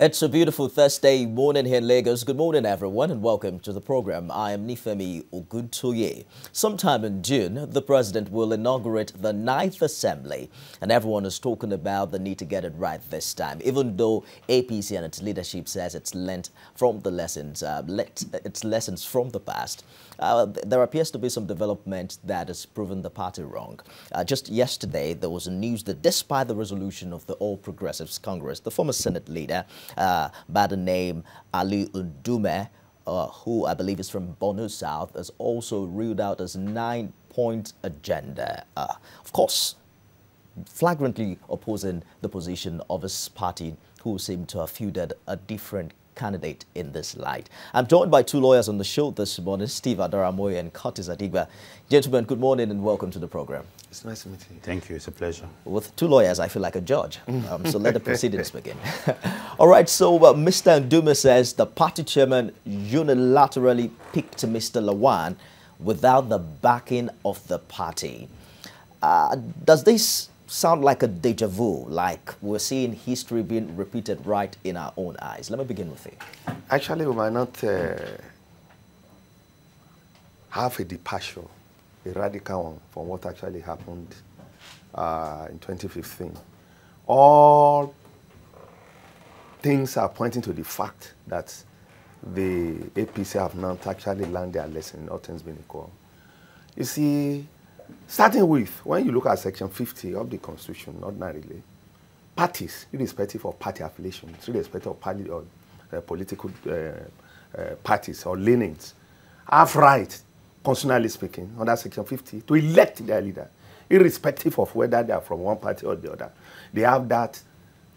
It's a beautiful Thursday morning here in Lagos. Good morning, everyone, and welcome to the program. I am Nifemi Oguntoye. Sometime in June, the president will inaugurate the 9th Assembly, and everyone is talking about the need to get it right this time, even though APC and its leadership says it's learnt from the lessons, its lessons from the past. There appears to be some development that has proven the party wrong. Just yesterday, there was news that despite the resolution of the All Progressives Congress, the former Senate leader, by the name Ali Ndume, who I believe is from Borno South, is also ruled out as 9-point agenda. Of course, flagrantly opposing the position of his party, who seemed to have fielded a different candidate in this light. I'm joined by two lawyers on the show this morning, Steve Adaramoye and Curtis Adigba. Gentlemen, good morning and welcome to the program. It's nice to meet you. Thank you. It's a pleasure. With two lawyers, I feel like a judge. So let the proceedings begin. All right, so Mr. Ndume says the party chairman unilaterally picked Mr. Lawan without the backing of the party. Does this sound like a deja vu, like we're seeing history being repeated right in our own eyes? Let me begin with you. Actually, we might not have a departure, a radical one, from what actually happened in 2015. All things are pointing to the fact that the APC have not actually learned their lesson, all things being equal. You see, starting with, when you look at Section 50 of the Constitution, ordinarily, parties, irrespective of party affiliation, irrespective of party or political parties or leanings, have right, constitutionally speaking, under Section 50, to elect their leader, irrespective of whether they are from one party or the other. They have that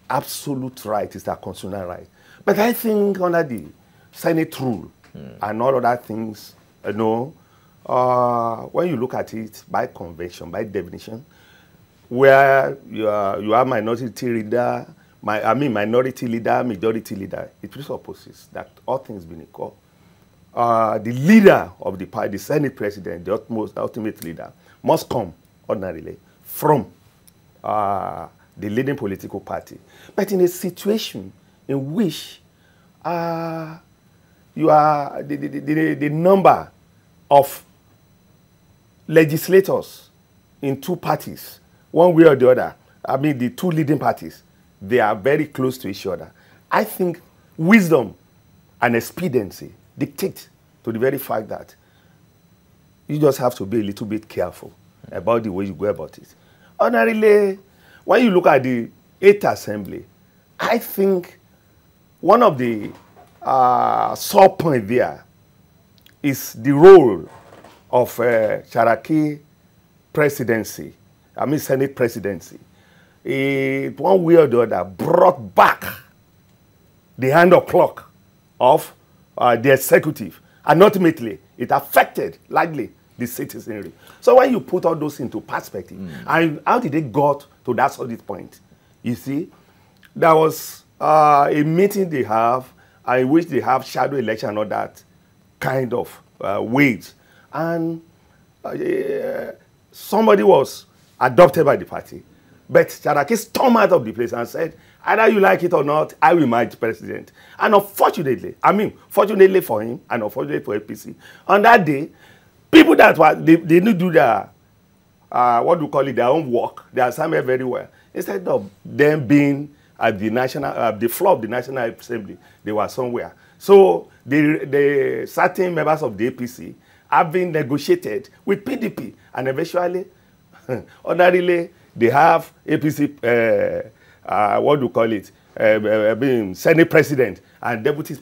absolute right, it's their constitutional right. But I think under the Senate rule and all other things, when you look at it by convention, by definition, where you are minority leader, minority leader, majority leader, it presupposes that all things being equal, the leader of the party, the Senate president, the ultimate leader, must come ordinarily from the leading political party. But in a situation in which you are the number of legislators in two parties, one way or the other, the two leading parties, they are very close to each other. I think wisdom and expediency dictate to the very fact that you just have to be a little bit careful about the way you go about it. Ordinarily, when you look at the 8th Assembly, I think one of the sore points there is the role of Cherokee presidency, Senate presidency. One way or the other brought back the hand of clock of the executive, and ultimately it affected largely the citizenry. So when you put all those into perspective, and how did they got to that solid point? You see, there was a meeting they have in which they have shadow election and all that kind of ways. And somebody was adopted by the party, but Cherokee stormed out of the place and said, either you like it or not, I will be president. And unfortunately, fortunately for him and unfortunately for APC, on that day, people that were, they didn't do their, what do you call it, their own work, their assignment very well. Instead of them being at the floor of the National Assembly, they were somewhere. So the certain members of the APC have been negotiated with PDP, and eventually, ordinarily, they have APC, what do you call it, Senate President and Deputy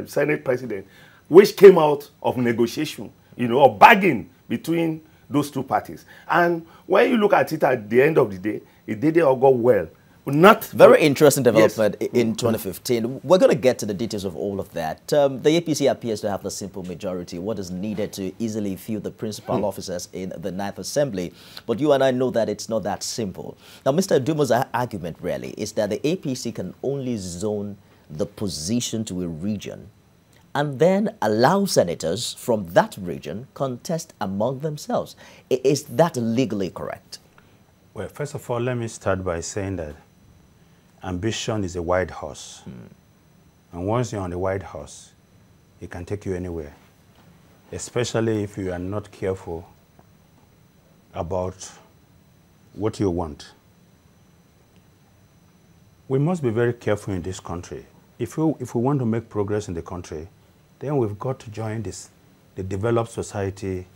Senate President, which came out of negotiation, of bargaining between those two parties. And when you look at it at the end of the day, it didn't all go well. Not very interesting development in 2015. We're going to get to the details of all of that. The APC appears to have the simple majority, what is needed to easily fill the principal officers in the 9th Assembly. But you and I know that it's not that simple. Now, Mr. Ndume's argument really is that the APC can only zone the position to a region and then allow senators from that region contest among themselves. Is that legally correct? Well, first of all, let me start by saying that ambition is a white horse. And once you're on the white horse, it can take you anywhere, especially if you are not careful about what you want. We must be very careful in this country. If we want to make progress in the country, then we've got to join the developed society,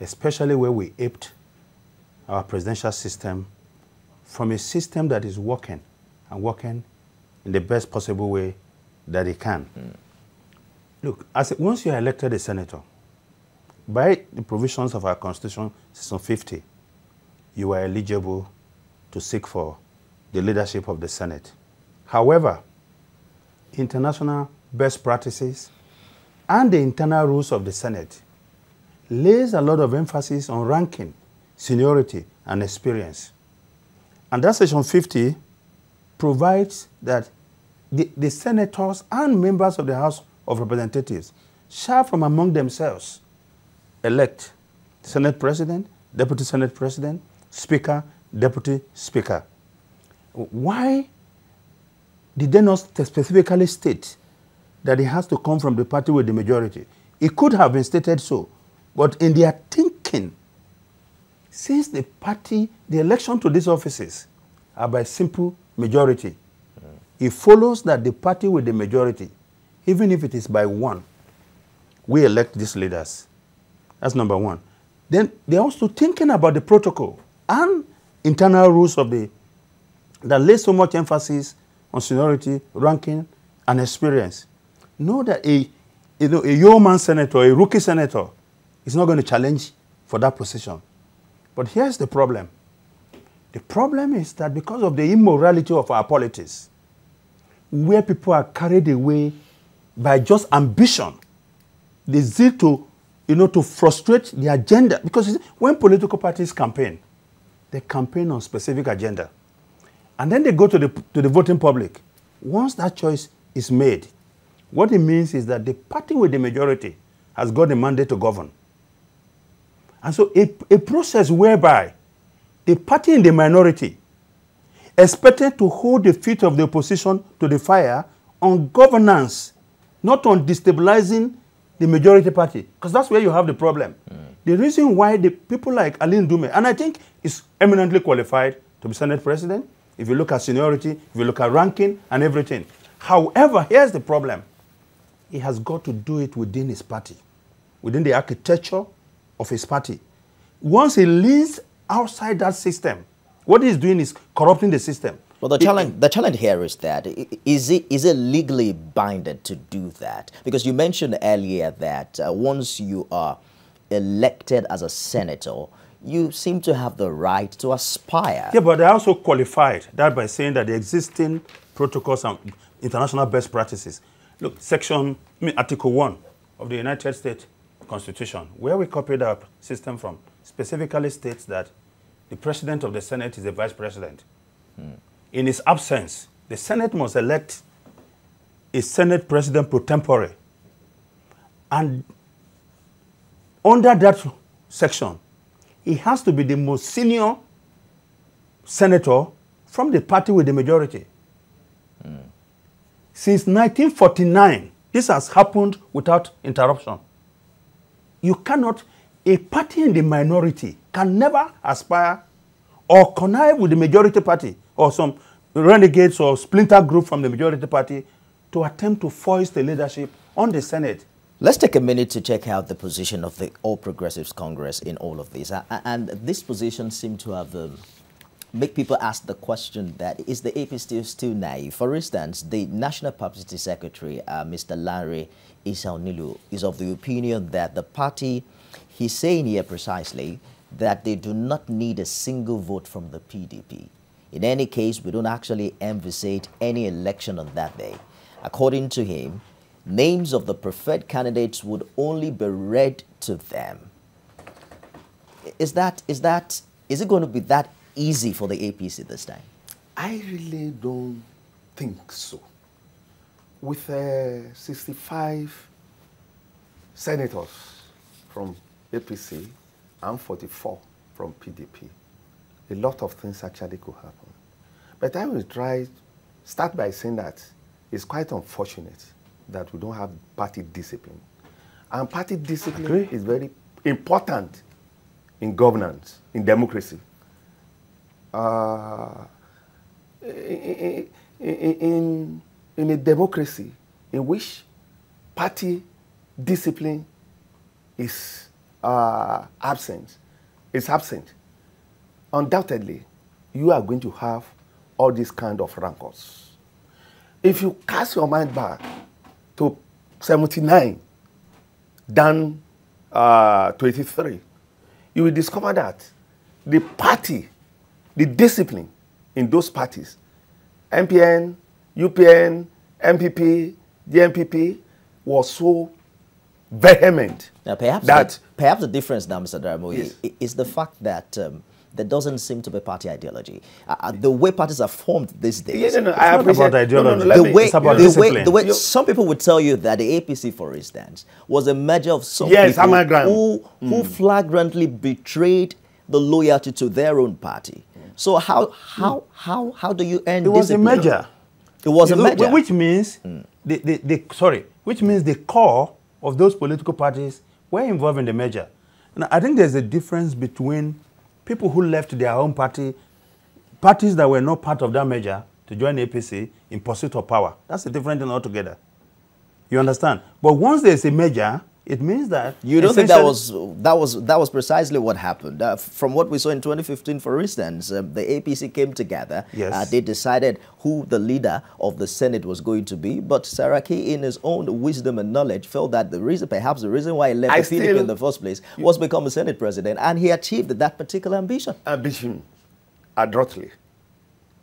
especially where we aped our presidential system from a system that is working and working in the best possible way that it can. Look, once you are elected a senator, by the provisions of our Constitution, Section 50, you are eligible to seek for the leadership of the Senate. However, international best practices and the internal rules of the Senate lays a lot of emphasis on ranking, seniority, and experience. And that Section 50 provides that the senators and members of the House of Representatives shall from among themselves elect Senate President, Deputy Senate President, Speaker, Deputy Speaker. Why did they not specifically state that it has to come from the party with the majority? It could have been stated so, but in their thinking, since the election to these offices are by simple majority, it follows that the party with the majority, even if it is by one, we elect these leaders. That's number one. Then they're also thinking about the protocol and internal rules of that lay so much emphasis on seniority, ranking, and experience. Know that a yeoman senator, a rookie senator, is not going to challenge for that position. But here's the problem. The problem is that because of the immorality of our politics, where people are carried away by just ambition, the zeal to frustrate the agenda. Because when political parties campaign, they campaign on specific agenda. And then they go to the voting public. Once that choice is made, what it means is that the party with the majority has got the mandate to govern. And so a process whereby the party in the minority expected to hold the feet of the opposition to the fire on governance, not on destabilizing the majority party, because that's where you have the problem. The reason why the people like Aline Dume, and I think is eminently qualified to be Senate President, if you look at seniority, if you look at ranking and everything. However, here's the problem. He has got to do it within his party, within the architecture of his party. Once he leaves outside that system, what he's doing is corrupting the system. Well, the challenge here is that, is it legally binded to do that? Because you mentioned earlier that once you are elected as a senator, you seem to have the right to aspire. Yeah, but I also qualified that by saying that the existing protocols and international best practices. Look, Article 1 of the United States Constitution, where we copied our system from, specifically states that the president of the Senate is the vice president. In his absence, the Senate must elect a Senate president pro tempore. And under that section, he has to be the most senior senator from the party with the majority. Since 1949, this has happened without interruption. You cannot, a party in the minority can never aspire or connive with the majority party or some renegades or splinter group from the majority party to attempt to foist the leadership on the Senate. Let's take a minute to check out the position of the All Progressives Congress in all of this. And this position seems to have make people ask the question that, is the AP still naive? For instance, the National Publicity Secretary, Mr. Lanre Isaunilu, is of the opinion that the party, he's saying here precisely, that they do not need a single vote from the PDP. In any case, we don't actually envisage any election on that day. According to him, names of the preferred candidates would only be read to them. Is it going to be that easy for the APC this time? I really don't think so. With 65 senators from APC and 44 from PDP, a lot of things actually could happen. But I will try start by saying that it's quite unfortunate that we don't have party discipline. And party discipline is very important in governance, in democracy. In a democracy in which party discipline is absent, undoubtedly, you are going to have all these kind of rancors. If you cast your mind back to 79, down to 83, you will discover that the party, the discipline in those parties, MPN, UPN, MPP, DMPP, was so vehement. Now, perhaps the difference now, Mr. Daramoye, is the fact that there doesn't seem to be party ideology. The way parties are formed these days. I appreciate about ideology. The way some people would tell you that the APC, for instance, was a measure of some people who flagrantly betrayed the loyalty to their own party. So how do you end this? It was a measure. It was a measure. Which means which means the core of those political parties were involved in the measure. And I think there's a difference between people who left their own party, parties that were not part of that measure, to join the APC in pursuit of power. That's a different thing altogether. You understand? But once there's a measure, it means that you don't think that was precisely what happened. From what we saw in 2015, for instance, the APC came together. Yes. They decided who the leader of the Senate was going to be. But Saraki, in his own wisdom and knowledge, felt that perhaps the reason why he left the PDP in the first place was become a Senate president, and he achieved that particular ambition. Ambition, adroitly,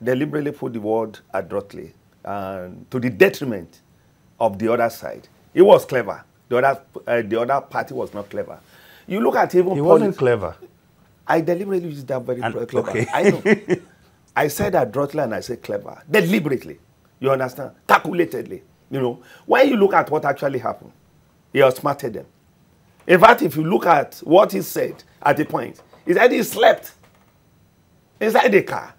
deliberately put the word adroitly, to the detriment of the other side. It was clever. The other party was not clever. You look at even... He wasn't clever. I deliberately used that very clever. Okay. I know. I said adroitly and I said clever. Deliberately. You understand? Calculatedly. You know, when you look at what actually happened, he outsmarted them. In fact, if you look at what he said at the point, he said he slept inside the car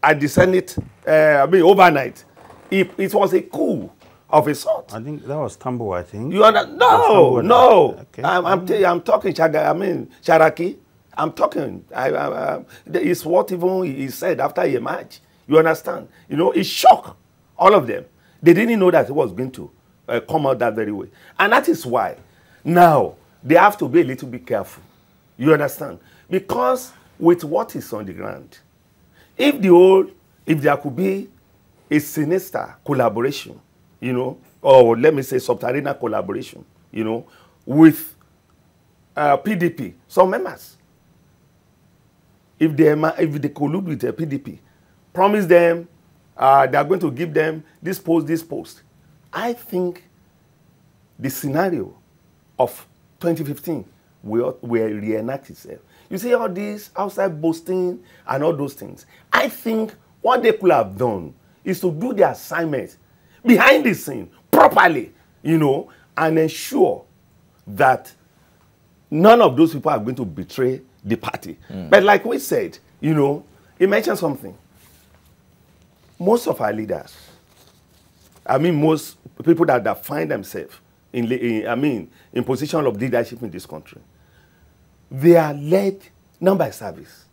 at the Senate, overnight. It was a coup of a sort. I think that was Tambo, I think. You understand? No. Okay. I'm talking Saraki. I'm talking. It's what even he said after he emerged. You understand? You know, it shocked all of them. They didn't know that it was going to come out that very way. And that is why now they have to be a little bit careful. You understand? Because with what is on the ground, if there could be a sinister collaboration, you know, or let me say subterranean collaboration, you know, with PDP, some members, if they collude with the PDP, promise them they are going to give them this post, I think the scenario of 2015 will reenact itself. You see all this outside boasting and all those things. I think what they could have done is to do the assignment behind the scene properly, you know, and ensure that none of those people are going to betray the party. But like we said, you know, he mentioned something. Most of our leaders, most people that find themselves in position of leadership in this country, they are led not by service,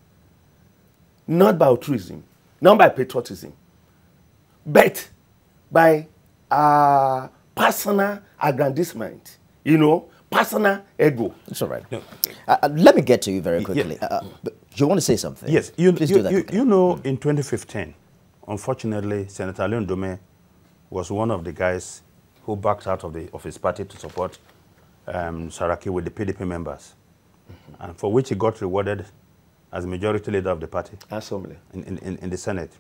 not by altruism, not by patriotism, but by personal aggrandizement, you know, personal ego. It's all right. No. Let me get to you very quickly. You want to say something? Yes. Please do that. You know, in 2015, unfortunately, Senator Leon Dome was one of the guys who backed out of his party to support Saraki with the PDP members, and for which he got rewarded as majority leader of the party. Assembly. In the Senate.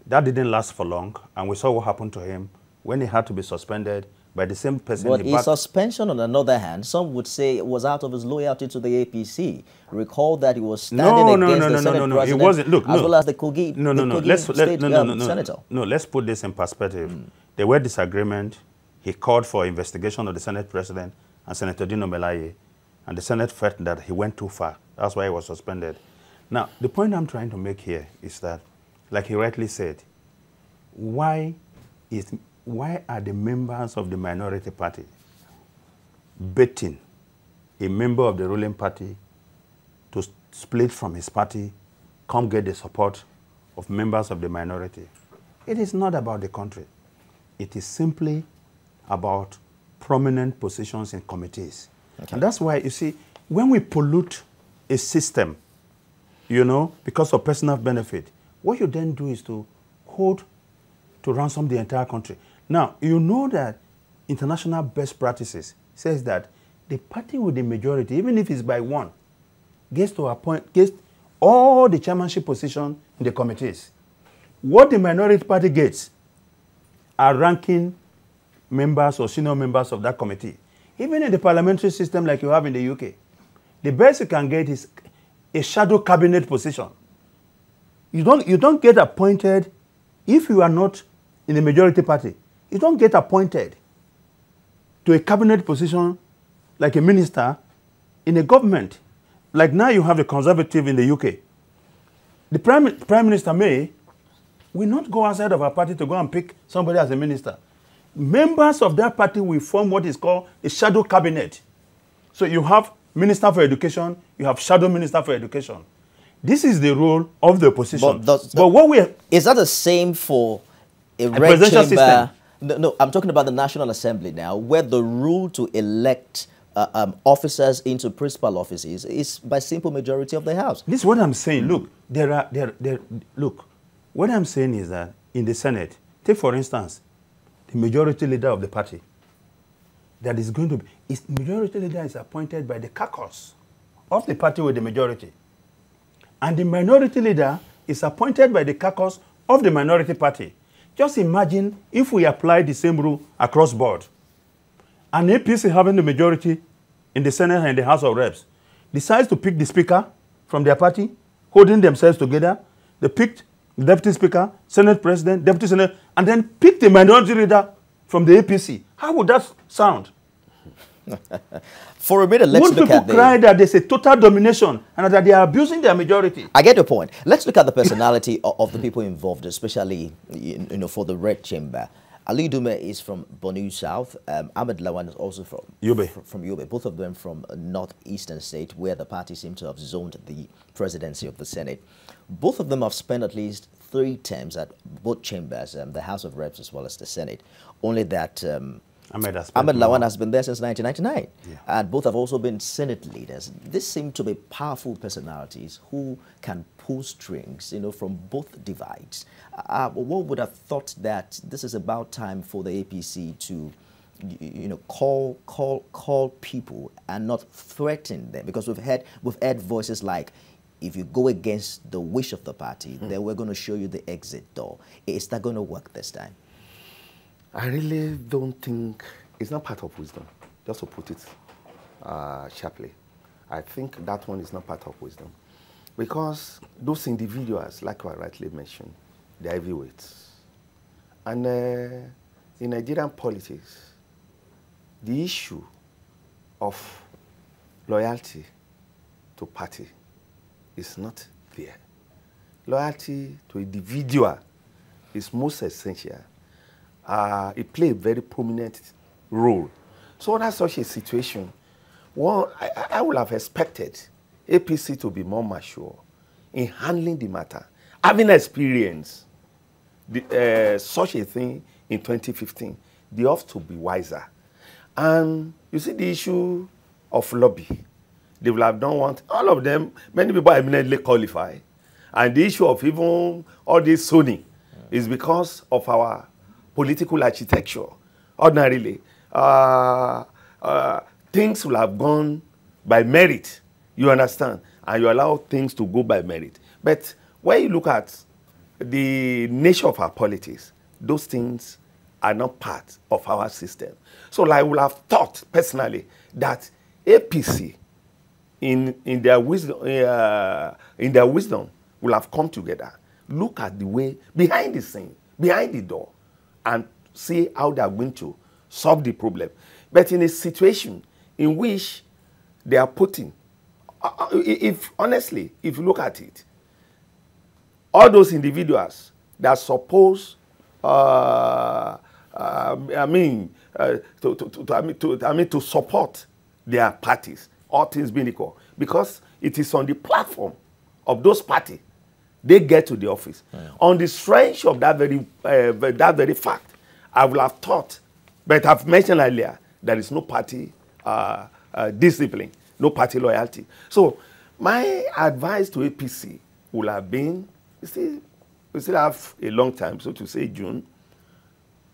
That didn't last for long, and we saw what happened to him when he had to be suspended by the same person. But his suspension, on another hand, some would say was out of his loyalty to the APC. Recall that he was standing against the Senate president, it wasn't. Look, as well as the Kogi senator. No, let's put this in perspective. There were disagreement. He called for investigation of the Senate president and Senator Dino Melaye, and the Senate felt that he went too far. That's why he was suspended. Now, the point I'm trying to make here is that, like he rightly said, why are the members of the minority party betting a member of the ruling party to split from his party, come get the support of members of the minority? It is not about the country. It is simply about prominent positions in committees. Okay. And that's why, you see, when we pollute a system, you know, because of personal benefit, what you then do is to hold to ransom the entire country. Now, you know that international best practices says that the party with the majority, even if it's by one, gets all the chairmanship position in the committees. What the minority party gets are ranking members or senior members of that committee. Even in the parliamentary system like you have in the UK, the best you can get is a shadow cabinet position. You don't get appointed if you are not in the majority party. You don't get appointed to a cabinet position like a minister in a government. Like now you have the Conservative in the UK. The Prime Minister May will not go outside of our party to go and pick somebody as a minister. Members of that party will form what is called a shadow cabinet. So you have Minister for Education, you have Shadow Minister for Education. This is the role of the opposition. But what we is that the same for a presidential system? No, I'm talking about the National Assembly now, where the rule to elect officers into principal offices is by simple majority of the House. This is what I'm saying. Look, look, what I'm saying is that in the Senate, take for instance, the majority leader of the party, that is going to be, majority leader is appointed by the caucus of the party with the majority. And the minority leader is appointed by the caucus of the minority party. Just imagine if we apply the same rule across board. An APC having the majority in the Senate and the House of Reps decides to pick the speaker from their party, holding themselves together. They picked the deputy speaker, Senate president, deputy Senate, and then pick the minority leader from the APC. How would that sound? For a minute, let's look at people cry that there's a total domination and that they are abusing their majority. I get your point. Let's look at the personality of the people involved, especially for the Red Chamber. Ali Dume is from Borno South. Ahmed Lawan is also from Yobe. Both of them from a northeastern state where the party seem to have zoned the presidency of the Senate. Both of them have spent at least 3 terms at both chambers, the House of Reps as well as the Senate. Only that Ahmed Lawan has been there since 1999. Yeah. And both have also been Senate leaders. These seem to be powerful personalities who can pull strings, from both divides. One would have thought that this is about time for the APC to, call people and not threaten them, because we've heard voices like, if you go against the wish of the party, then we're going to show you the exit door. Is that going to work this time? I really don't think it's not part of wisdom, just to put it sharply. I think that one is not part of wisdom. Because those individuals, like I rightly mentioned, they're heavyweights. And in Nigerian politics, the issue of loyalty to party is not there. Loyalty to individual is most essential. It plays a very prominent role. So under such a situation, I would have expected APC to be more mature in handling the matter, having experienced such a thing in 2015. They have to be wiser. And you see the issue of lobby. They will have done one. All of them, many people are eminently qualified. And the issue of even all this zoning is because of our political architecture. Ordinarily, things will have gone by merit, you understand, and you allow things to go by merit. But when you look at the nature of our politics, those things are not part of our system. So I would have thought personally that APC, in their wisdom, will have come together, look at the way behind the scene, behind the door, and see how they are going to solve the problem. But in a situation in which they are putting, honestly, if you look at it, all those individuals that are supposed to support their parties, all things being equal, because it is on the platform of those parties they get to the office. On the strength of that very fact, I would have thought, but I've mentioned earlier, there is no party discipline, no party loyalty. So my advice to APC would have been, we still have a long time, so to say June,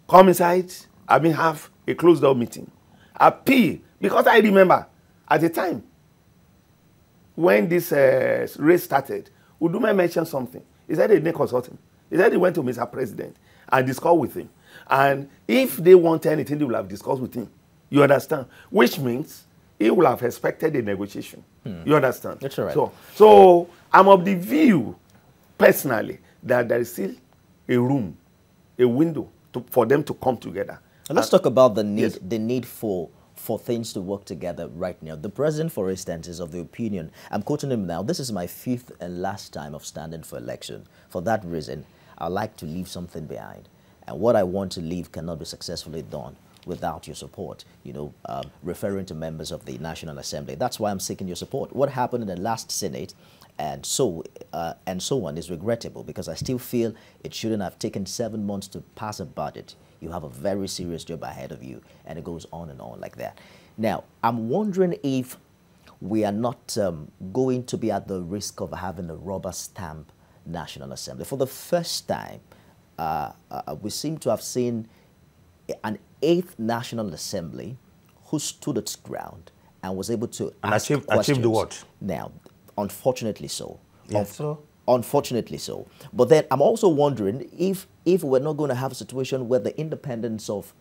come inside, have a closed door meeting, appeal, because I remember at the time when this race started, Uduma mentioned something. He said they didn't consult him. He said he went to Mr. President and discussed with him. And if they want anything, they will have discussed with him. You understand? Which means he will have expected a negotiation. You understand? That's right. So I'm of the view, personally, that there is still a room, a window for them to come together. Let's talk about the need for things to work together right now. The president, for instance, is of the opinion, I'm quoting him now, this is my 5th and last time of standing for election. For that reason, I like to leave something behind. And what I want to leave cannot be successfully done without your support, referring to members of the National Assembly. That's why I'm seeking your support. What happened in the last Senate and so on is regrettable, because I still feel it shouldn't have taken 7 months to pass a budget. You have a very serious job ahead of you, and it goes on and on like that. Now, I'm wondering if we are not going to be at the risk of having a rubber stamp National Assembly. For the first time, we seem to have seen an 8th National Assembly who stood its ground and was able to achieve the what? Now, unfortunately so. Yes, Unfortunately so. But then I'm also wondering if we're not going to have a situation where the independence of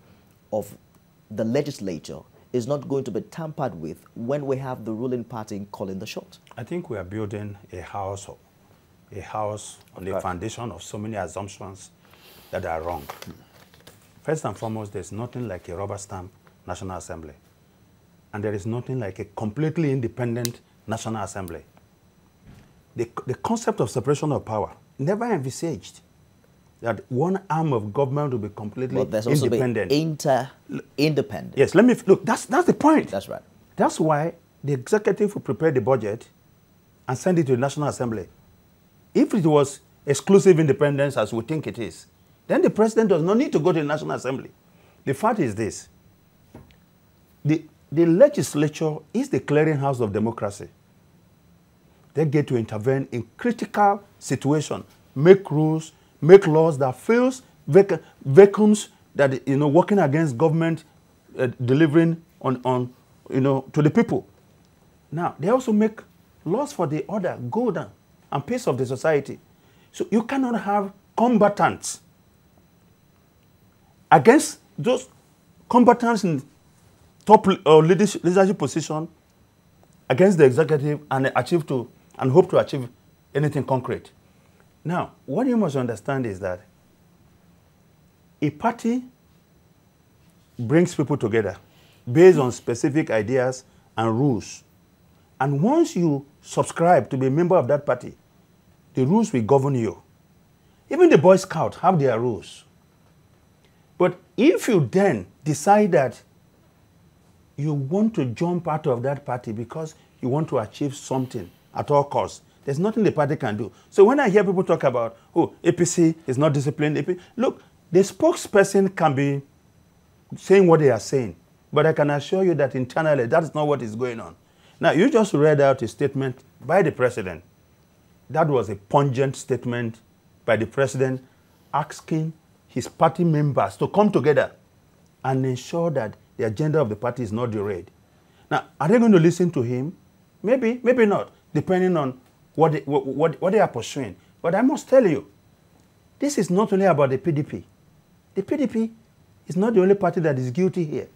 the legislature is not going to be tampered with when we have the ruling party calling the shot. I think we are building a house on the foundation of so many assumptions that are wrong. First and foremost, there's nothing like a rubber stamp National Assembly. And there is nothing like a completely independent National Assembly. The concept of separation of power never envisaged that one arm of government will be completely independent. Independent. Yes, look, that's the point. That's right. That's why the executive will prepare the budget and send it to the National Assembly. If it was exclusive independence, as we think it is, then the president does not need to go to the National Assembly. The fact is this: the legislature is the clearinghouse of democracy. They get to intervene in critical situations, make rules, make laws that fills vacuums that working against government delivering on to the people. Now they also make laws for the order, good and peace of the society. So you cannot have combatants against those combatants in top leadership position against the executive and hope to achieve anything concrete. Now, what you must understand is that a party brings people together based on specific ideas and rules. And once you subscribe to be a member of that party, the rules will govern you. Even the Boy Scouts have their rules. But if you then decide that you want to jump out of that party because you want to achieve something at all costs, there's nothing the party can do. So when I hear people talk about, APC is not disciplined, look, the spokesperson can be saying what they are saying, but I can assure you that internally, that is not what is going on. Now, you just read out a statement by the president. That was a pungent statement by the president asking his party members to come together and ensure that the agenda of the party is not derailed. Now, are they going to listen to him? Maybe, maybe not, depending on what they are pursuing. But I must tell you, this is not only about the PDP. The PDP is not the only party that is guilty here.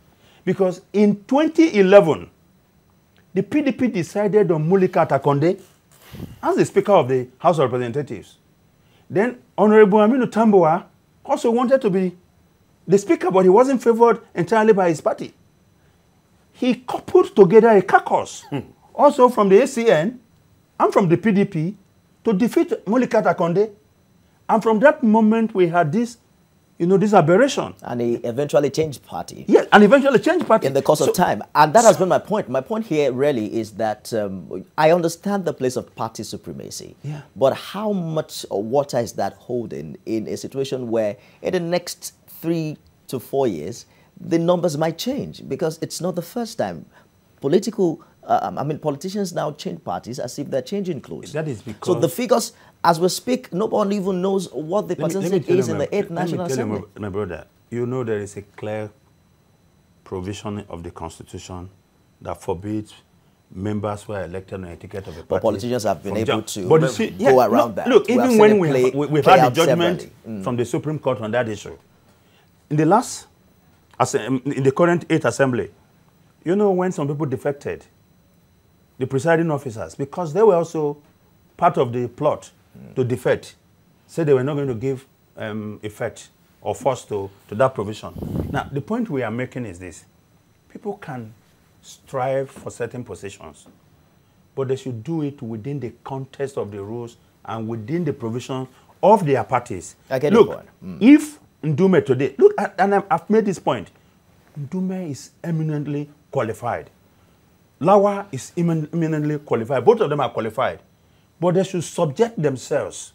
Because in 2011, the PDP decided on Mulika Takonde as the Speaker of the House of Representatives. Then Honorable Aminu Tambuwa also wanted to be the Speaker, but he wasn't favored entirely by his party. He coupled together a caucus, also from the ACN and from the PDP, to defeat Mulika Takonde. And from that moment, we had this you know, this aberration. And he eventually changed party. Yes, and eventually changed party. In the course of time. And that has been my point. My point here really is that I understand the place of party supremacy. Yeah. But how much water is that holding in a situation where in the next 3 to 4 years, the numbers might change? Because it's not the first time politicians now change parties as if they're changing clothes. That is because... So the figures, as we speak, nobody even knows what the percentage is in the 8th National Assembly. Let me tell you, my brother, you know there is a clear provision of the Constitution that forbids members who are elected on a ticket of a party. But politicians have been able to see, go around that. Look, even when we've had the judgment from the Supreme Court on that issue, in the current 8th Assembly, you know when some people defected, the presiding officers, because they were also part of the plot to defect, said they were not going to give effect or force to that provision. Now, the point we are making is this. People can strive for certain positions, but they should do it within the context of the rules and within the provision of their parties. I get look, the point. if Ndume today, look, and I've made this point, Ndume is eminently qualified. Lawa is eminently qualified. Both of them are qualified. But they should subject themselves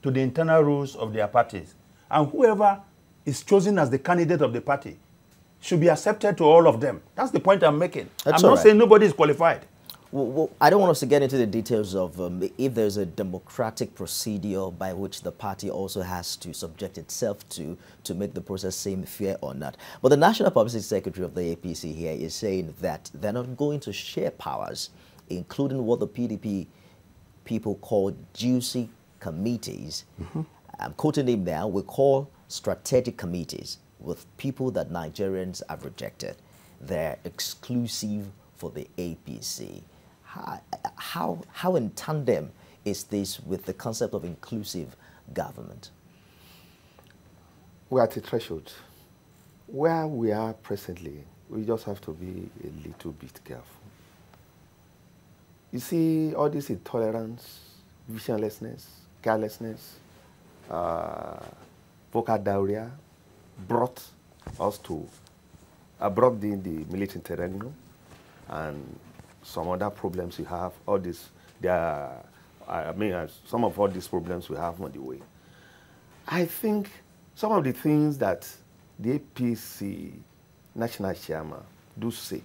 to the internal rules of their parties. And whoever is chosen as the candidate of the party should be accepted to all of them. That's the point I'm making. I'm not saying nobody is qualified. Well, I don't want us to get into the details of if there's a democratic procedure by which the party also has to subject itself to make the process seem fair or not. But the National Publicity Secretary of the APC here is saying that they're not going to share powers, including what the PDP people call juicy committees. I'm quoting him now. We call strategic committees with people that Nigerians have rejected. They're exclusive for the APC. How in tandem is this with the concept of inclusive government? We're at a threshold. Where we are presently, we just have to be a little bit careful. You see, all this intolerance, visionlessness, carelessness, vocal diarrhea brought us to, brought the military terrain and some other problems we have, all this, some of all these problems we have on the way. I think some of the things that the APC national chairman do say,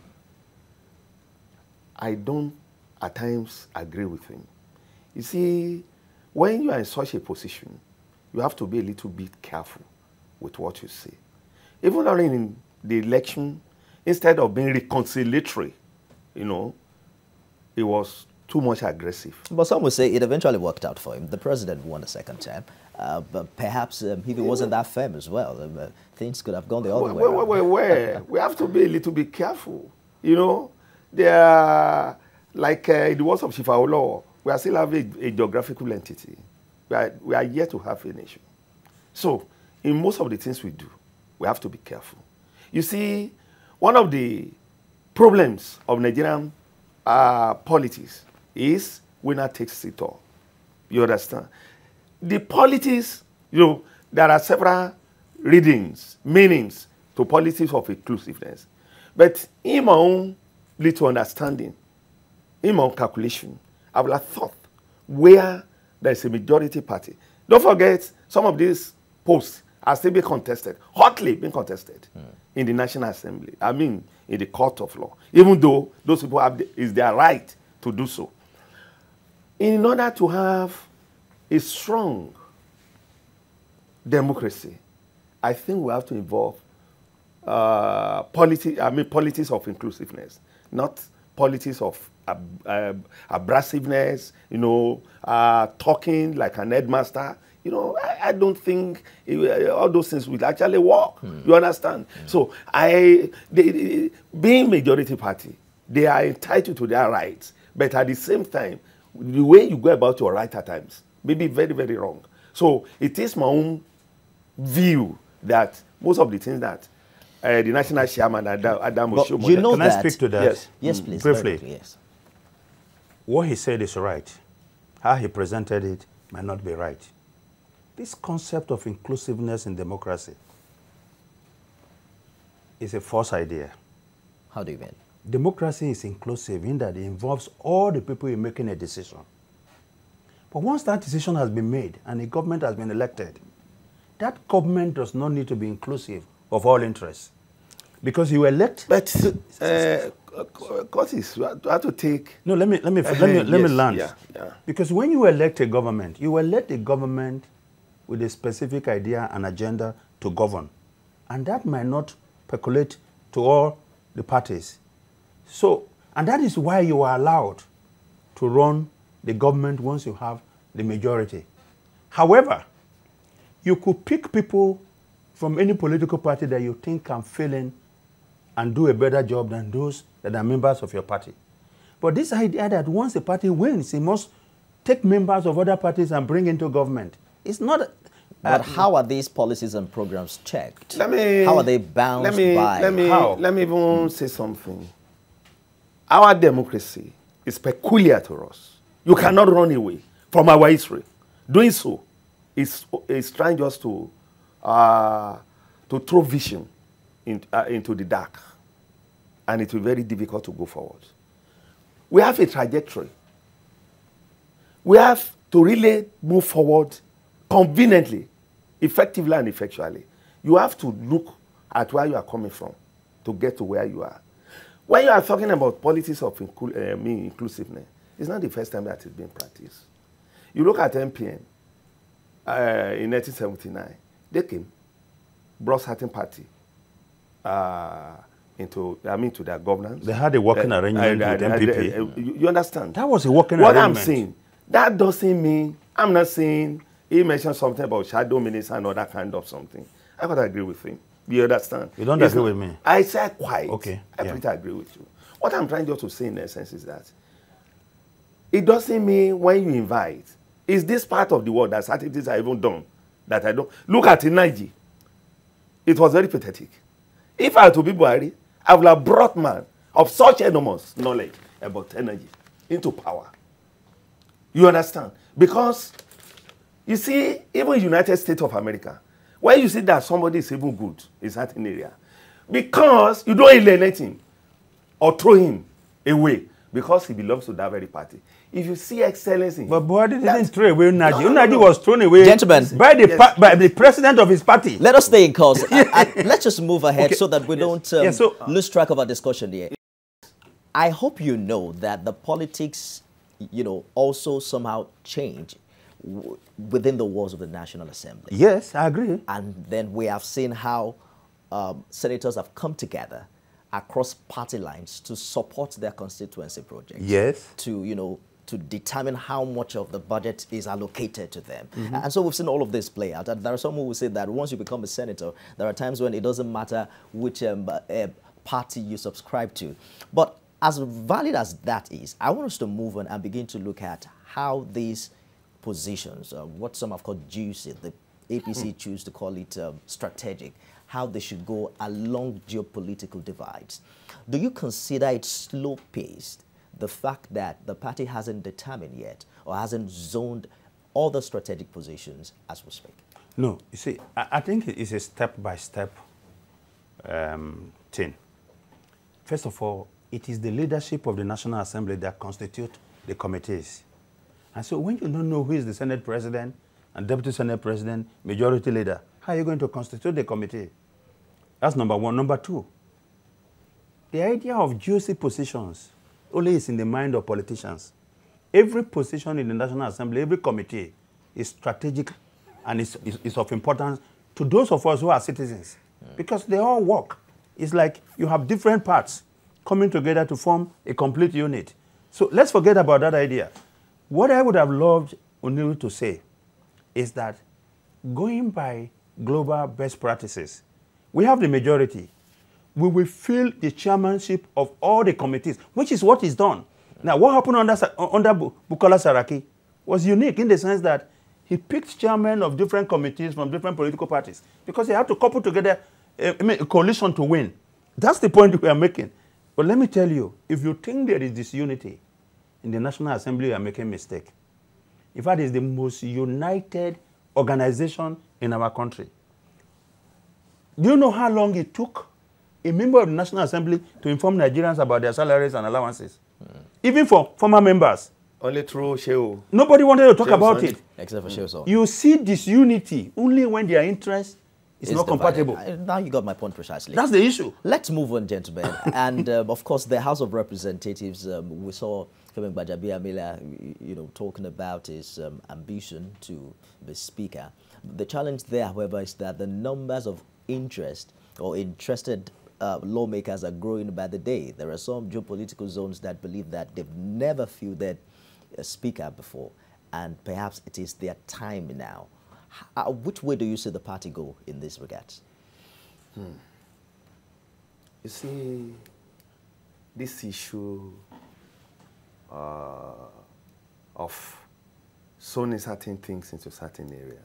I don't at times agree with him. You see, when you are in such a position, you have to be a little bit careful with what you say. Even during the election, instead of being reconciliatory, it was too much aggressive. But some would say it eventually worked out for him. The president won a second term. But perhaps if he wasn't that firm as well, things could have gone the other way. We have to be a little bit careful. They are, like in the words of Chifa Olowo, we are still having a geographical entity. We are yet to have a nation. So, in most of the things we do, we have to be careful. You see, one of the problems of Nigerian politics is winner takes it all. You understand? The politics, there are several meanings to politics of inclusiveness. But in my own little understanding, in my own calculation, I would have thought where there is a majority party. Don't forget, some of these posts are still being contested, hotly being contested in the National Assembly. I mean, in the court of law, even though those people is their right to do so. In order to have a strong democracy, I think we have to involve politics of inclusiveness, not politics of abrasiveness, talking like an headmaster. I don't think all those things will actually work. You understand? So, being majority party, they are entitled to their rights. But at the same time, the way you go about your right at times may be very, very wrong. So, it is my own view that most of the things that the national chairman, Adam Oshiomhole... Can I speak to that? Yes. Yes, please. Briefly. Yes. What he said is right. How he presented it might not be right. This concept of inclusiveness in democracy is a false idea. How do you mean? Democracy is inclusive in that it involves all the people in making a decision. But once that decision has been made and a government has been elected, that government does not need to be inclusive of all interests. Because you elect... But, Curtis, you have to take... No, let me land. Yeah, yeah. Because when you elect a government with a specific idea and agenda to govern. And that might not percolate to all the parties. So, and that is why you are allowed to run the government once you have the majority. However, you could pick people from any political party that you think can fill in and do a better job than those that are members of your party. But this idea that once a party wins, it must take members of other parties and bring into government, it's not... But how are these policies and programs checked? How are they bounced by? Let me even say something. Our democracy is peculiar to us. You cannot run away from our history. Doing so is trying just to throw vision into the dark. And it will be very difficult to go forward. We have a trajectory. We have to really move forward conveniently, effectively and effectually. You have to look at where you are coming from to get to where you are. When you are talking about politics of inclusiveness, it's not the first time that it's been practiced. You look at MPN in 1979, they came, brought certain party into their governance. They had a working arrangement with MPP. You understand? That was a working arrangement. What I'm saying, that doesn't mean, I'm not saying, he mentioned something about shadow minister and other kind of something. I could agree with him. You understand? You don't agree with me? I said quite. Okay. I pretty agree with you. What I'm trying just to say in essence is that it doesn't mean when you invite, is this part of the world that certain things are even done that I don't. Look at Nigeria. It was very pathetic. If I were to be Buhari, I would have brought man of such enormous knowledge about energy into power. You understand? Because you see, even United States of America, when you see that somebody is even good in certain area, because you don't learn anything or throw him away because he belongs to that very party. If you see excellence in But Buhari didn't throw away Unaji. Unaji was thrown away Gentlemen, by the president of his party. Let us stay in course. Let's just move ahead so that we don't lose track of our discussion here. I hope you know that the politics, also somehow change within the walls of the National Assembly. Yes, I agree. And then we have seen how senators have come together across party lines to support their constituency projects. Yes. To determine how much of the budget is allocated to them. Mm-hmm. And so we've seen all of this play out. And there are some who will say that once you become a senator, there are times when it doesn't matter which party you subscribe to. But as valid as that is, I want us to move on and begin to look at how these positions, what some have called juicy, the APC choose to call it strategic, how they should go along geopolitical divides. Do you consider it slow-paced, the fact that the party hasn't determined yet or hasn't zoned all the strategic positions as we speak? No, you see, I think it's a step-by-step thing. First of all, it is the leadership of the National Assembly that constitute the committees. And so when you don't know who is the Senate President and Deputy Senate President, Majority Leader, how are you going to constitute the committee? That's number one. Number two, the idea of juicy positions only is in the mind of politicians. Every position in the National Assembly, every committee is strategic and is of importance to those of us who are citizens because they all work. It's like you have different parts coming together to form a complete unit. So let's forget about that idea. What I would have loved Oniru to say is that going by global best practices, we have the majority. We will fill the chairmanship of all the committees, which is what is done. Now, what happened under Bukola Saraki was unique in the sense that he picked chairmen of different committees from different political parties because he had to couple together a coalition to win. That's the point we are making. But let me tell you, if you think there is disunity in the National Assembly, you are making a mistake. In fact, it's the most united organization in our country. Do you know how long it took a member of the National Assembly to inform Nigerians about their salaries and allowances. Even for former members. Only through Shehu. Nobody wanted to talk about it. Except for Shehu. You see disunity only when their interest is not compatible. Now you got my point precisely. That's the issue. Let's move on, gentlemen. And of course, the House of Representatives, we saw Femi Gbajabiamila, talking about his ambition to be Speaker. The challenge there, however, is that the numbers of interest or interested lawmakers are growing by the day. There are some geopolitical zones that believe that they've never fielded a speaker before, and perhaps it is their time now. Which way do you see the party go in this regard? You see, this issue of zoning certain things into certain areas,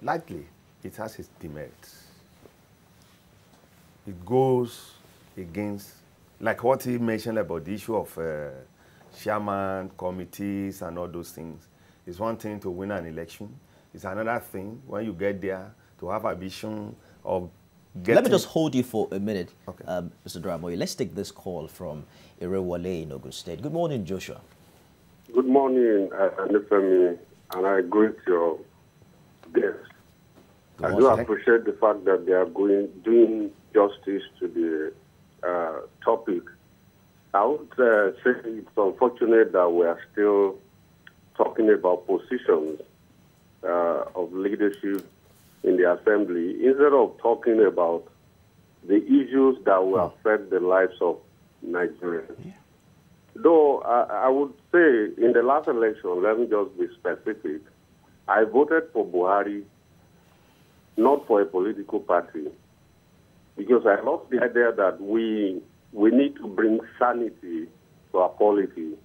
likely it has its demerits. It goes against, like what he mentioned about the issue of chairman, committees, and all those things. It's one thing to win an election. It's another thing when you get there to have a vision of getting... Let me just hold you for a minute, okay. Mr. Dramoy. Let's take this call from Irewale in Ogun State. Good morning, Joshua. Good morning, Anifemi, and I greet your guests. I do appreciate the fact that they are doing justice to the topic. I would say it's unfortunate that we are still talking about positions of leadership in the assembly instead of talking about the issues that will affect the lives of Nigerians. Yeah. Though I would say in the last election, let me just be specific, I voted for Buhari not for a political party, because I love the idea that we need to bring sanity to our polity.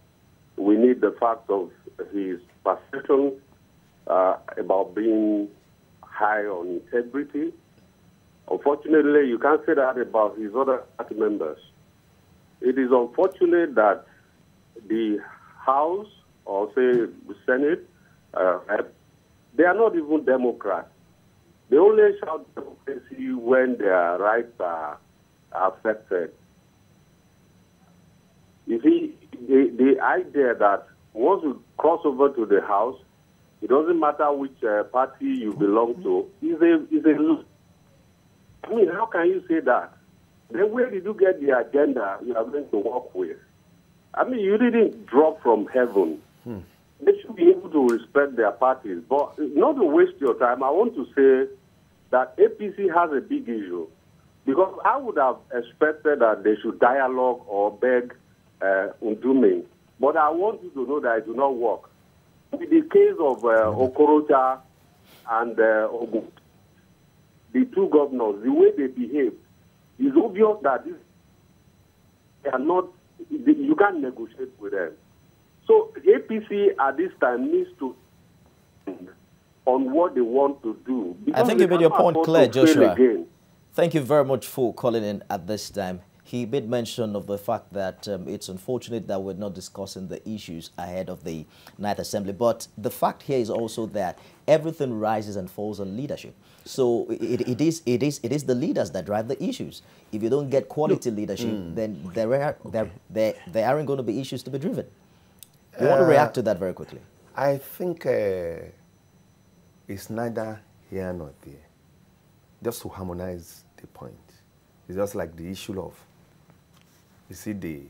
We need the fact of his perception about being high on integrity. Unfortunately, you can't say that about his other party members. It is unfortunate that the House, or say the Senate, they are not even Democrats. They only shout democracy when their rights are affected. You see, the idea that once you cross over to the House, it doesn't matter which party you belong to, is a I mean, how can you say that? Then where did you get the agenda you are going to work with? I mean, you didn't drop from heaven. They should be able to respect their parties. But not to waste your time, I want to say that APC has a big issue. Because I would have expected that they should dialogue or beg Ndume. But I want you to know that it will not work. In the case of Okorocha and Ogun, the two governors, the way they behave, it's obvious that they are not, you can't negotiate with them. So APC at this time needs to on what they want to do. I think you made your point clear, Joshua. Thank you very much for calling in at this time. He made mention of the fact that it's unfortunate that we're not discussing the issues ahead of the 9th Assembly. But the fact here is also that everything rises and falls on leadership. So it is the leaders that drive the issues. If you don't get quality leadership, then there aren't going to be issues to be driven. You want to react to that very quickly? I think it's neither here nor there. Just to harmonize the point. It's just like the issue of, you see, the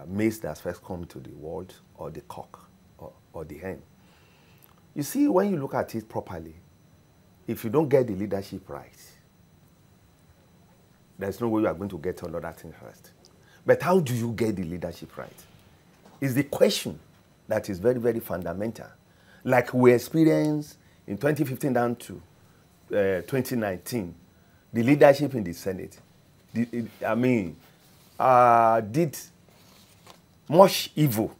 maize that's first come to the world, or the cock, or the hen. You see, when you look at it properly, if you don't get the leadership right, there's no way you are going to get all of that thing first. But how do you get the leadership right? Is the question that is very, very fundamental. Like we experienced in 2015 down to 2019, the leadership in the Senate, did much evil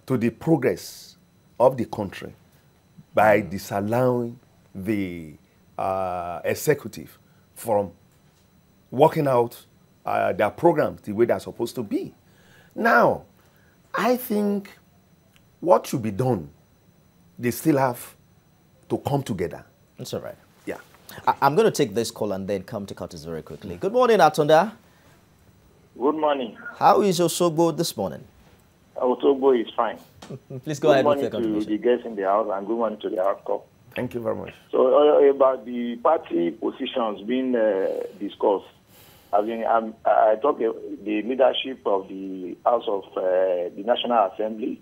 to the progress of the country by disallowing the executive from working out their programs the way they're supposed to be. Now, I think what should be done, they still have to come together. That's all right. Yeah. I'm going to take this call and then come to Curtis very quickly. Good morning, Atonda. Good morning. How is Osogbo this morning? Osogbo is fine. Please go ahead with your contribution. Good morning to the guests in the house and good morning to the House Corp. Thank you very much. So about the party positions being discussed, I talk the leadership of the House of the National Assembly.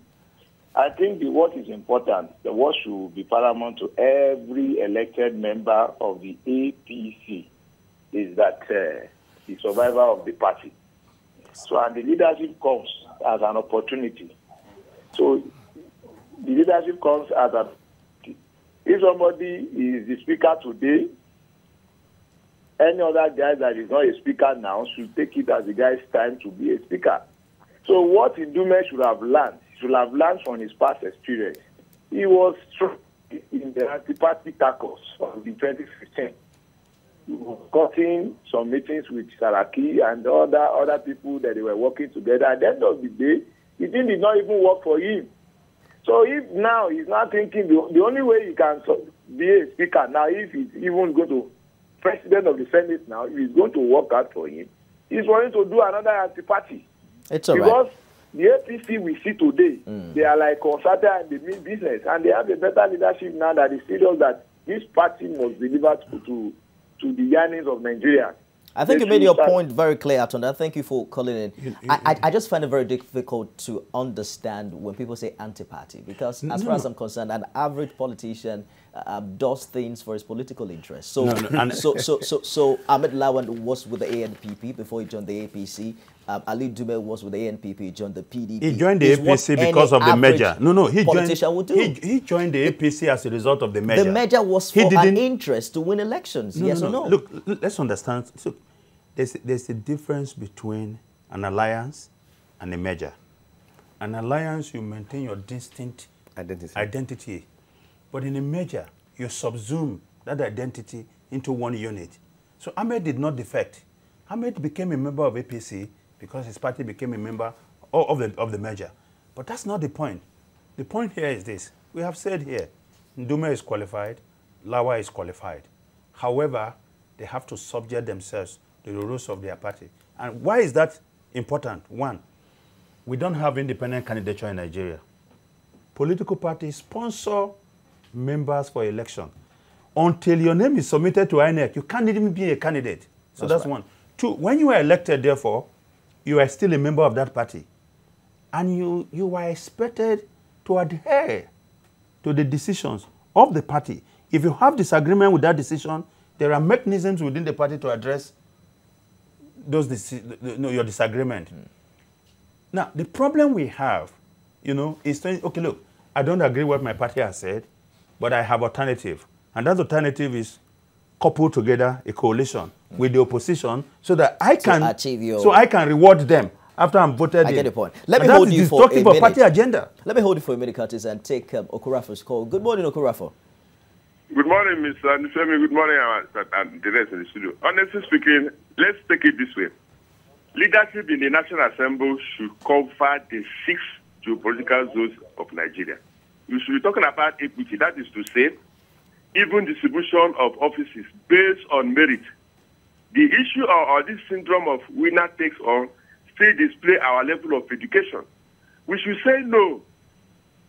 I think what is important, what should be paramount to every elected member of the APC is that the survival of the party. So, and the leadership comes as an opportunity. So, the leadership comes as a... If somebody is the speaker today, any other guy that is not a speaker now should take it as the guy's time to be a speaker. So what Ndume should have learned from his past experience. He was in the anti-party caucus of the 2015. He was cutting some meetings with Saraki and other people that they were working together. At the end of the day, it did not even work for him. So if now he's not thinking the only way he can be a speaker now, if he's even going to president of the Senate now, if he's going to work out for him, he's going to do another anti-party. It's all because right. The APC we see today, they are like consultants and they mean business, and they have a better leadership now that is serious that this party must deliver to the yearnings of Nigeria. I think you made your point very clear, Atonda. Thank you for calling in. I just find it very difficult to understand when people say anti-party, because as far as I'm concerned, an average politician does things for his political interest. So, so Ahmed Lawan was with the ANPP before he joined the APC. Ali Ndume was with the ANPP, he joined the PDP. He joined the APC because of the merger. He joined the APC as a result of the merger. The merger was for an interest to win elections, yes or no? Look, let's understand. So, there's a difference between an alliance and a merger. An alliance, you maintain your distinct identity. But in a merger, you subsume that identity into one unit. So Ahmed did not defect. Ahmed became a member of APC because his party became a member of the merger. But that's not the point. The point here is this. We have said here, Ndume is qualified, Lawa is qualified. However, they have to subject themselves to the rules of their party. And why is that important? One, we don't have independent candidature in Nigeria. Political parties sponsor members for election. Until your name is submitted to INEC, you can't even be a candidate. So that's right. One. Two, when you are elected, therefore, you are still a member of that party. And you are expected to adhere to the decisions of the party. If you have disagreement with that decision, there are mechanisms within the party to address your disagreement. Now, the problem we have, is saying, okay, look, I don't agree with what my party has said, but I have alternative. And that alternative is couple together a coalition with the opposition so that I can I can reward them after I'm voted in. I get the point. Let me hold you for a minute. Party agenda. Let me hold you for a minute, Curtis, and take Okurafo's call. Good morning, Okurafo. Good morning, Mr. Nifemi. Good morning, and the rest in the studio. Honestly speaking, let's take it this way. Leadership in the National Assembly should cover the 6 geopolitical zones of Nigeria. We should be talking about equity. That is to say, even distribution of offices based on merit. The issue or this syndrome of winner takes all still display our level of education. We should say no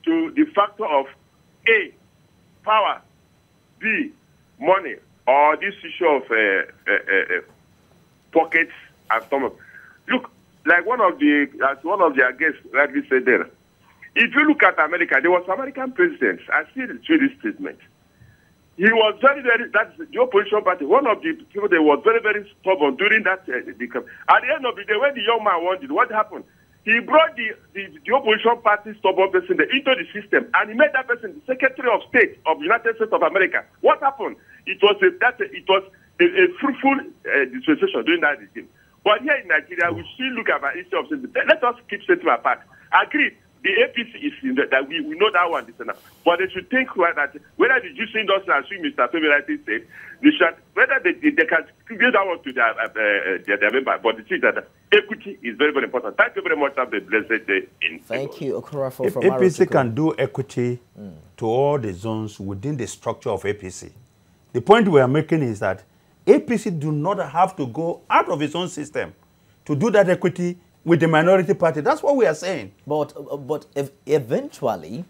to the factor of A, power, B, money, or this issue of pockets and stomach. Look, like one of their guests rightly said there, if you look at America, there was American presidents. I see this statement. He was very, that's the opposition party, one of the people that was very, very stubborn during that. At the end of the day, when the young man wanted, what happened? He brought the opposition party stubborn person into the system, and he made that person the Secretary of State of the United States of America. What happened? It was a fruitful dispensation during that regime. But here in Nigeria, we still look at our issue of saying, let us keep setting apart. Agreed. The APC is in that we know that one. But they should think that whether the juice industry, as Mr. Femi rightly said, whether they can give that one to their member. But the thing that equity is very, very important. Thank you very much. Have a blessed day. Thank you, Okurafo. If APC can do equity to all the zones within the structure of APC, The point we are making is that APC do not have to go out of its own system to do that equity with the minority party. That's what we are saying. But if eventually,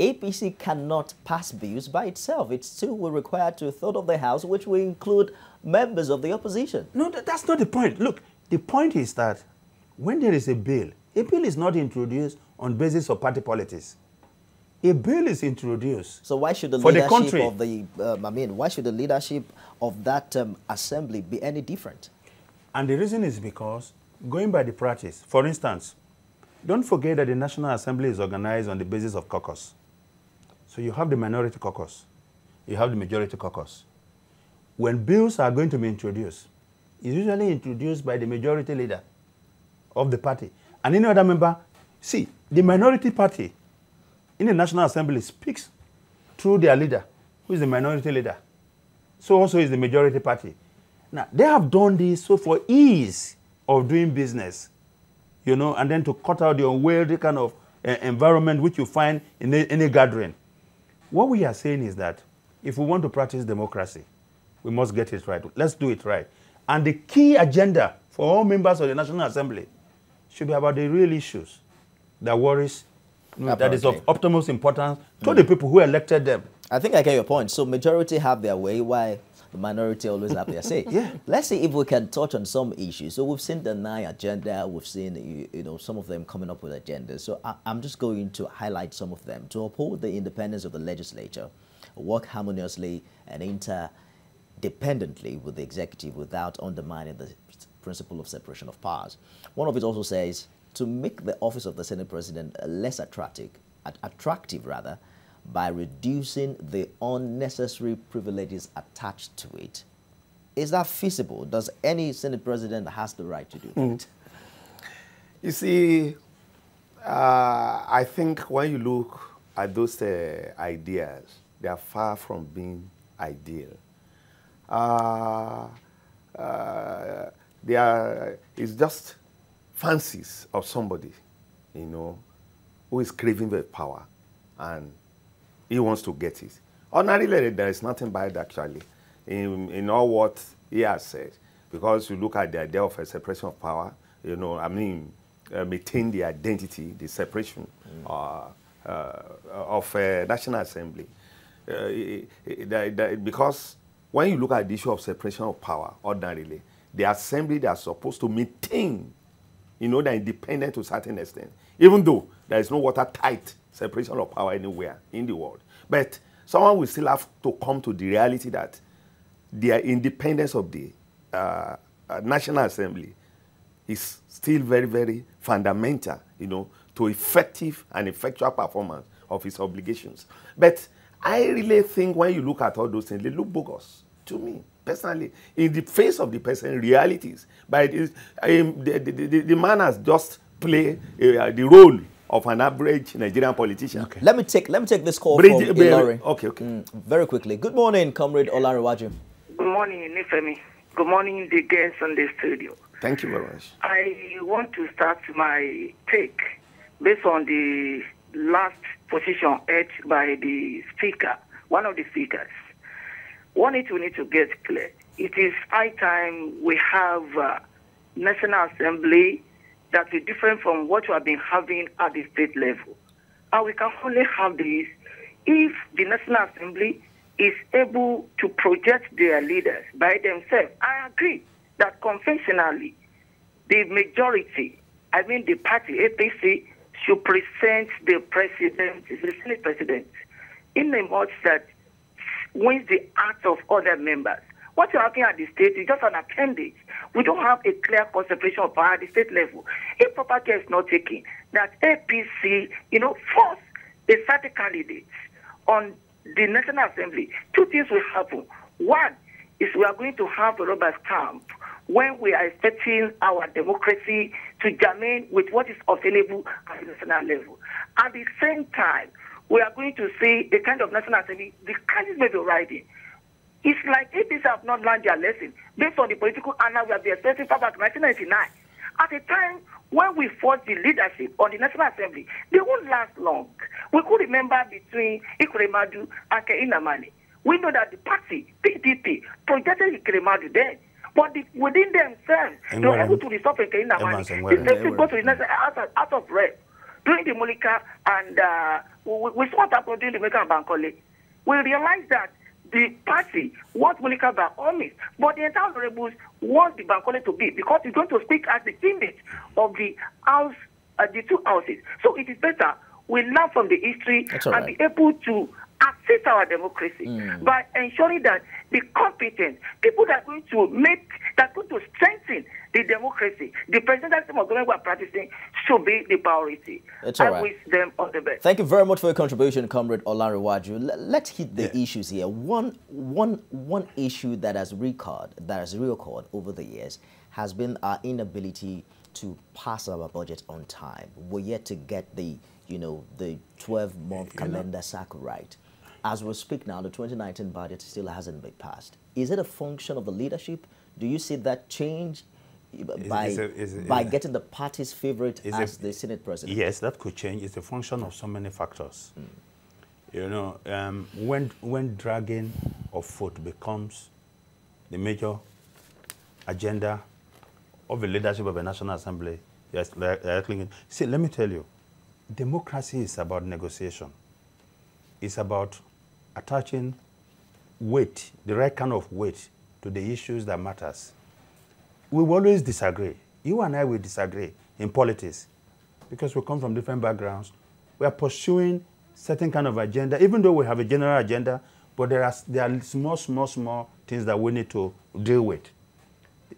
APC cannot pass bills by itself. It still will require 2/3 of the House, which will include members of the opposition. No, that's not the point. Look, the point is that when there is a bill is not introduced on basis of party politics. A bill is introduced. So why should the for leadership the country of the why should the leadership of that assembly be any different? And the reason is because, going by the practice, for instance, don't forget that the National Assembly is organized on the basis of caucus. So you have the minority caucus, you have the majority caucus. When bills are going to be introduced, it's usually introduced by the majority leader of the party. And any other member, see, the minority party in the National Assembly speaks through their leader, who is the minority leader. So also is the majority party. Now, they have done this so for ease of doing business, you know, and then to cut out the unwieldy kind of environment which you find in any gathering. What we are saying is that if we want to practice democracy, we must get it right. Let's do it right. And the key agenda for all members of the National Assembly should be about the real issues that worries, that is of utmost importance to the people who elected them. I think I get your point. So majority have their way, while the minority always have their say. Yeah. Let's see if we can touch on some issues. So we've seen the 9 agenda. We've seen, you know, some of them coming up with agendas. So I'm just going to highlight some of them. To uphold the independence of the legislature, work harmoniously and interdependently with the executive without undermining the principle of separation of powers. One of it also says to make the office of the Senate President less attractive by reducing the unnecessary privileges attached to it. Is that feasible? Does any Senate President has the right to do that? You see, I think when you look at those ideas, they are far from being ideal. It's just fancies of somebody, you know, who is craving the power and he wants to get it. Ordinarily, there is nothing bad actually in all what he has said, because you look at the idea of a separation of power, you know, I mean, maintain the identity, the separation of National Assembly. Because when you look at the issue of separation of power, ordinarily, the assembly, they are supposed to maintain, you know, the independence to a certain extent, even though there is no watertight separation of power anywhere in the world. But someone will still have to come to the reality that the independence of the National Assembly is still very, very fundamental, you know, to effective and effectual performance of its obligations. But I really think when you look at all those things, they look bogus to me, personally, in the face of the present realities. But the man has just played the role of an average Nigerian politician. Okay. Let me take this call from Ilori. Okay. Very quickly. Good morning, Comrade Olanrewaju. Good morning, Nifemi. Good morning, the guests on the studio. Thank you very much. I want to start my take based on the last position urged by the speaker, one of the speakers. One thing we need to get clear. It is high time we have National Assembly that is different from what we have been having at the state level. And we can only have this if the National Assembly is able to project their leaders by themselves. I agree that conventionally, the majority, I mean the party, APC, should present the president, the Senate President, in a much that wins the hearts of other members. What you're having at the state is just an appendage. We don't have a clear separation of power at the state level. If proper care is not taken, that APC, you know, force a certain candidates on the National Assembly, two things will happen. One is we are going to have a rubber stamp when we are expecting our democracy to germane with what is available at the national level. At the same time, we are going to see the kind of National Assembly, the crisis may be riding. It's like APC have not learned their lesson based on the political honor we have been expecting from back 1999. At a time when we fought the leadership on the National Assembly, they won't last long. We could remember between Ikuremadu and Keinamani. We know that the party, PDP, projected Ikiremadu there. But within themselves, they were able to resolve Nkeina Mani. They still go to the next out of rep. During the Mulika and we saw what happened during the Mulika and Bankole. We realized that the party wants Mulika by all means, but the entire honorables want the Bankole to be, because it's going to speak as the image of the house, the two houses. So it is better we learn from the history and be able to assist our democracy by ensuring that the competent people that are going to strengthen the democracy, the presidential system of government we are practicing, should be the priority. I wish them all the best. Thank you very much for your contribution, Comrade Olanrewaju. Let's hit the issues here. One issue that has reoccurred over the years has been our inability to pass our budget on time. We're yet to get the 12-month calendar cycle right. As we speak now, the 2019 budget still hasn't been passed. Is it a function of the leadership? Do you see that change by getting the party's favorite as the Senate president? Yes, that could change. It's a function of so many factors. You know, when dragging of foot becomes the major agenda of the leadership of the National Assembly, yes, see, let me tell you, democracy is about negotiation. It's about attaching weight, the right kind of weight, to the issues that matters. We will always disagree. You and I will disagree in politics because we come from different backgrounds. We are pursuing certain kind of agenda, even though we have a general agenda, but there are small things that we need to deal with.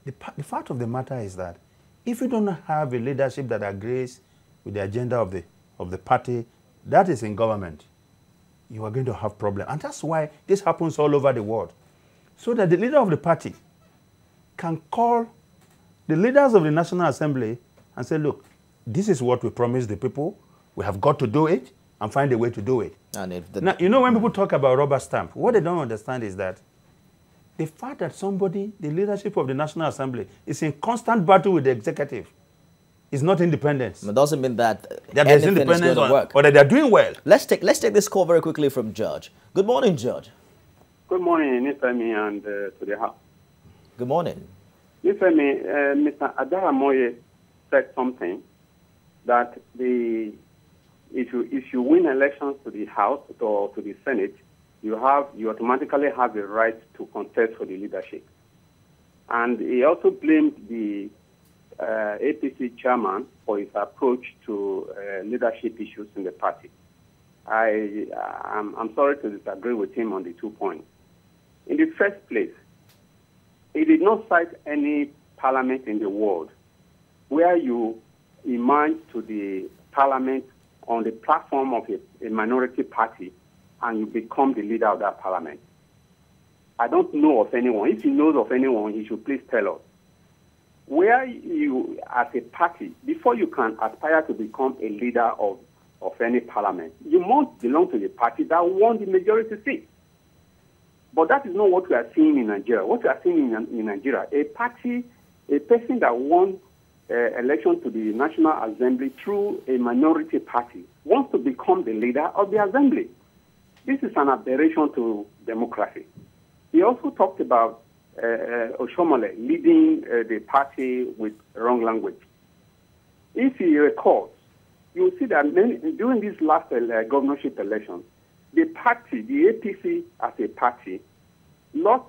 The fact of the matter is that if you don't have a leadership that agrees with the agenda of the party that is in government, you are going to have problems. And that's why this happens all over the world. So that the leader of the party can call the leaders of the National Assembly and say, look, this is what we promised the people. We have got to do it and find a way to do it. Now, you know, when people talk about rubber stamp, what they don't understand is that the fact that the leadership of the National Assembly, is in constant battle with the executive, is not independence. It doesn't mean that there's independence or that they're doing well. Let's take this call very quickly from George. Good morning, George. Good morning, Nifemi, and to the House. Good morning. Nifemi, Mr. Adaramoye said something that if you win elections to the House or to the Senate, you automatically have the right to contest for the leadership. And he also blamed the APC chairman for his approach to leadership issues in the party. I'm sorry to disagree with him on the 2 points. In the first place, he did not cite any parliament in the world where you emerge to the parliament on the platform of a minority party and you become the leader of that parliament. I don't know of anyone. If he knows of anyone, he should please tell us. Where you, as a party, before you can aspire to become a leader of any parliament, you must belong to the party that won the majority seat. But that is not what we are seeing in Nigeria. What we are seeing in Nigeria, a person that won election to the National Assembly through a minority party wants to become the leader of the assembly. This is an aberration to democracy. He also talked about Oshomole leading the party with wrong language. If he recalls, you will see that during these last governorship elections, the party, the APC as a party, lost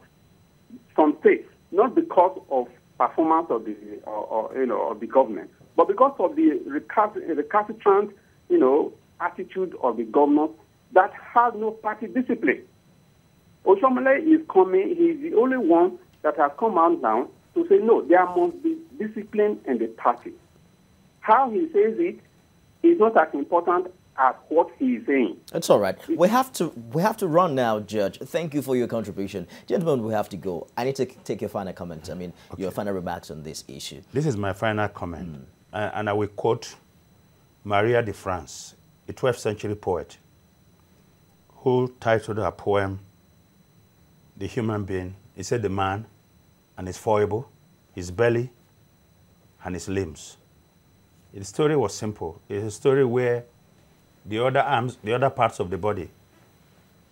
some states, not because of performance of the government, but because of the recalcitrant, attitude of the governors that have no party discipline. Oshomole is coming, he's the only one that has come out now to say, no, there must be discipline in the party. How he says it is not as important as what he is saying. It's all right. We have to run now, Judge. Thank you for your contribution. Gentlemen, we have to go. I need to take your final comment. I mean, your final remarks on this issue. This is my final comment. And I will quote Maria de France, a 12th century poet, who titled her poem, The Human Being. He said the man and his foible, his belly, and his limbs. The story was simple. It's a story where the other arms, the other parts of the body,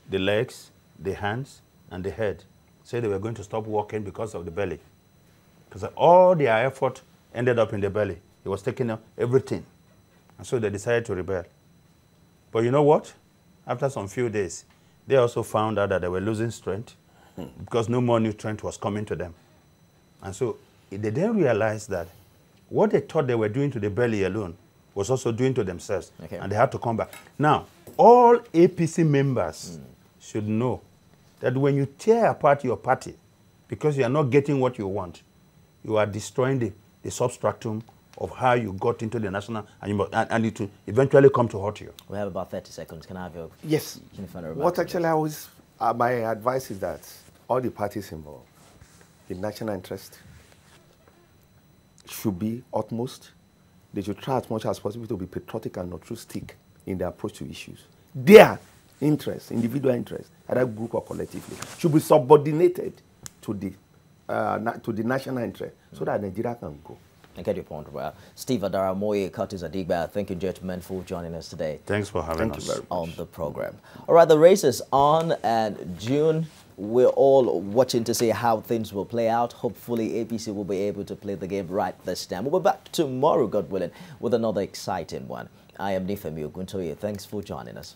the legs, the hands, and the head. Said they were going to stop working because of the belly. Because all their effort ended up in the belly. It was taking up everything. And so they decided to rebel. But you know what? After some few days, they also found out that they were losing strength because no more nutrient was coming to them. And so they didn't realize that what they thought they were doing to the belly alone was also doing to themselves. Okay. And they had to come back. Now, all APC members should know that when you tear apart your party because you are not getting what you want, you are destroying the substratum of how you got into the national, and it will eventually come to hurt you. We have about 30 seconds. Can I have your... Yes. What actually I was, my advice is that all the parties involved, the national interest should be utmost. They should try as much as possible to be patriotic and altruistic in their approach to issues. Their interests, individual interests, either group or collectively, should be subordinated to the national interest so that Nigeria can go. I get your point. Well, Steve Adaramoye, Curtis Adigba, thank you, gentlemen, for joining us today. Thanks for having us on the program. All right, the race is on, and June, we're all watching to see how things will play out. Hopefully, APC will be able to play the game right this time. We'll be back tomorrow, God willing, with another exciting one. I am Nifemi Oguntoye. Thanks for joining us.